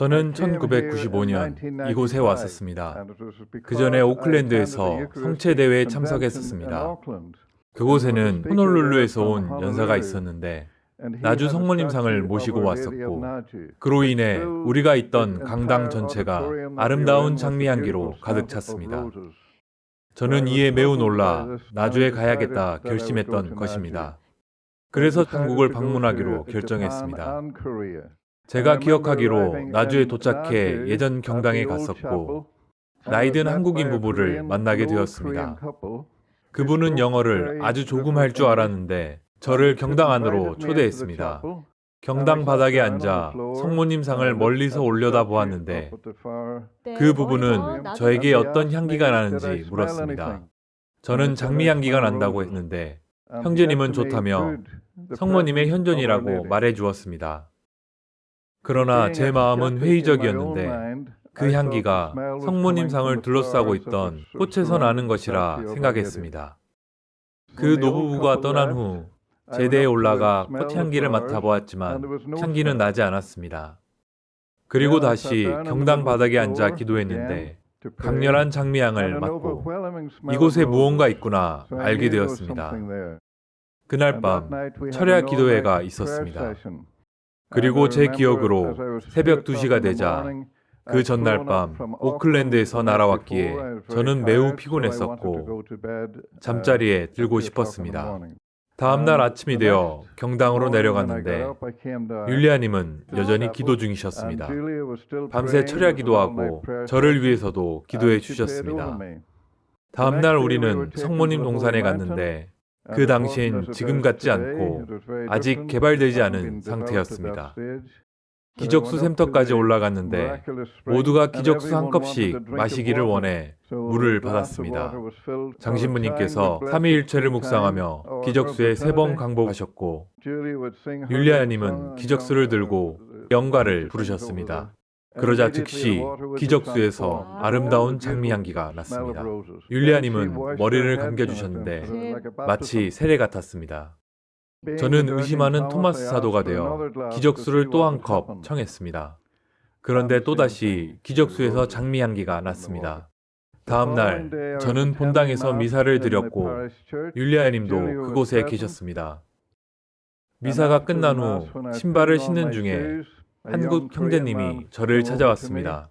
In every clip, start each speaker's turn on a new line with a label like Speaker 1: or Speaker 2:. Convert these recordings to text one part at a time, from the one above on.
Speaker 1: 저는 1995년 이곳에 왔었습니다. 그 전에 오클랜드에서 성체대회에 참석했었습니다. 그곳에는 호놀룰루에서 온 연사가 있었는데 나주 성모님상을 모시고 왔었고, 그로 인해 우리가 있던 강당 전체가 아름다운 장미 향기로 가득 찼습니다. 저는 이에 매우 놀라 나주에 가야겠다 결심했던 것입니다. 그래서 한국을 방문하기로 결정했습니다. 제가 기억하기로 나주에 도착해 예전 경당에 갔었고, 나이든 한국인 부부를 만나게 되었습니다. 그분은 영어를 아주 조금 할 줄 알았는데 저를 경당 안으로 초대했습니다. 경당 바닥에 앉아 성모님 상을 멀리서 올려다 보았는데 그 부부는 저에게 어떤 향기가 나는지 물었습니다. 저는 장미 향기가 난다고 했는데 형제님은 좋다며 성모님의 현존이라고 말해 주었습니다. 그러나 제 마음은 회의적이었는데 그 향기가 성모님 상을 둘러싸고 있던 꽃에서 나는 것이라 생각했습니다. 그 노부부가 떠난 후 제대에 올라가 꽃향기를 맡아보았지만 향기는 나지 않았습니다. 그리고 다시 경당 바닥에 앉아 기도했는데 강렬한 장미향을 맡고 이곳에 무언가 있구나 알게 되었습니다. 그날 밤 철야 기도회가 있었습니다. 그리고 제 기억으로 새벽 2시가 되자 그 전날 밤 오클랜드에서 날아왔기에 저는 매우 피곤했었고 잠자리에 들고 싶었습니다. 다음날 아침이 되어 경당으로 내려갔는데 율리아님은 여전히 기도 중이셨습니다. 밤새 철야 기도하고 저를 위해서도 기도해 주셨습니다. 다음날 우리는 성모님 동산에 갔는데 그 당시엔 지금 같지 않고 아직 개발되지 않은 상태였습니다. 기적수 샘터까지 올라갔는데 모두가 기적수 한 컵씩 마시기를 원해 물을 받았습니다. 장신부님께서 삼위일체를 묵상하며 기적수에 3번 강복하셨고 율리아님은 기적수를 들고 영가를 부르셨습니다. 그러자 즉시 기적수에서 아름다운 장미 향기가 났습니다. 율리아님은 머리를 감겨주셨는데 마치 세례 같았습니다. 저는 의심하는 토마스 사도가 되어 기적수를 또 한 컵 청했습니다. 그런데 또다시 기적수에서 장미 향기가 났습니다. 다음날 저는 본당에서 미사를 드렸고 율리아님도 그곳에 계셨습니다. 미사가 끝난 후 신발을 신는 중에 한국 형제님이 저를 찾아왔습니다.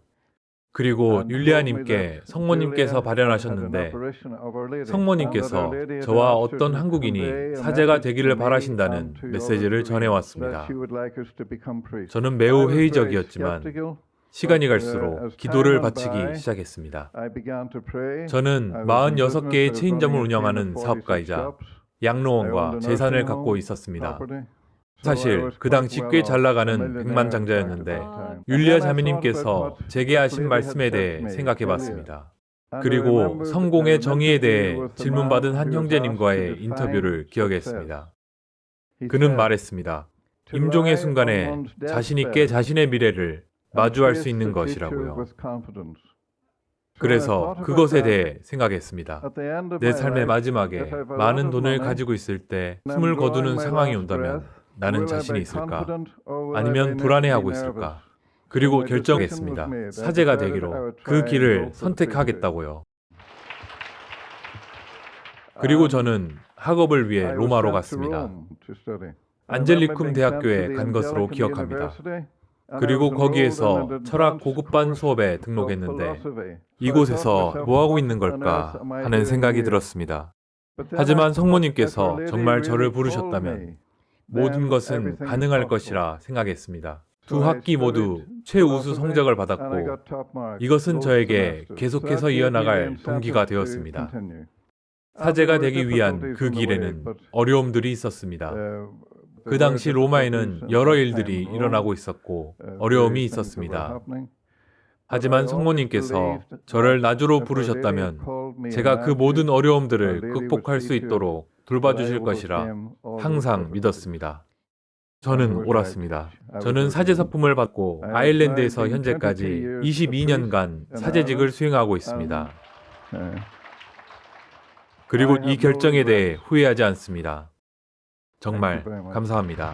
Speaker 1: 그리고 율리아님께 성모님께서 발현하셨는데 성모님께서 저와 어떤 한국인이 사제가 되기를 바라신다는 메시지를 전해왔습니다. 저는 매우 회의적이었지만 시간이 갈수록 기도를 바치기 시작했습니다. 저는 46개의 체인점을 운영하는 사업가이자 양로원과 재산을 갖고 있었습니다. 사실 그 당시 꽤 잘나가는 백만장자였는데 율리아 자매님께서 제게 하신 말씀에 대해 생각해봤습니다. 그리고 성공의 정의에 대해 질문받은 한 형제님과의 인터뷰를 기억했습니다. 그는 말했습니다. 임종의 순간에 자신 있게 자신의 미래를 마주할 수 있는 것이라고요. 그래서 그것에 대해 생각했습니다. 내 삶의 마지막에 많은 돈을 가지고 있을 때 숨을 거두는 상황이 온다면 나는 자신이 있을까? 아니면 불안해하고 있을까? 그리고 결정했습니다. 사제가 되기로 그 길을 선택하겠다고요. 그리고 저는 학업을 위해 로마로 갔습니다. 안젤리쿰 대학교에 간 것으로 기억합니다. 그리고 거기에서 철학 고급반 수업에 등록했는데 이곳에서 뭐하고 있는 걸까 하는 생각이 들었습니다. 하지만 성모님께서 정말 저를 부르셨다면 모든 것은 가능할 것이라 생각했습니다. 2학기 모두 최우수 성적을 받았고 이것은 저에게 계속해서 이어나갈 동기가 되었습니다. 사제가 되기 위한 그 길에는 어려움들이 있었습니다. 그 당시 로마에는 여러 일들이 일어나고 있었고 어려움이 있었습니다. 하지만 성모님께서 저를 나주로 부르셨다면 제가 그 모든 어려움들을 극복할 수 있도록 돌봐주실 것이라 항상 믿었습니다. 저는 옳았습니다. 저는 사제서품을 받고 아일랜드에서 현재까지 22년간 사제직을 수행하고 있습니다. 그리고 이 결정에 대해 후회하지 않습니다. 정말 감사합니다.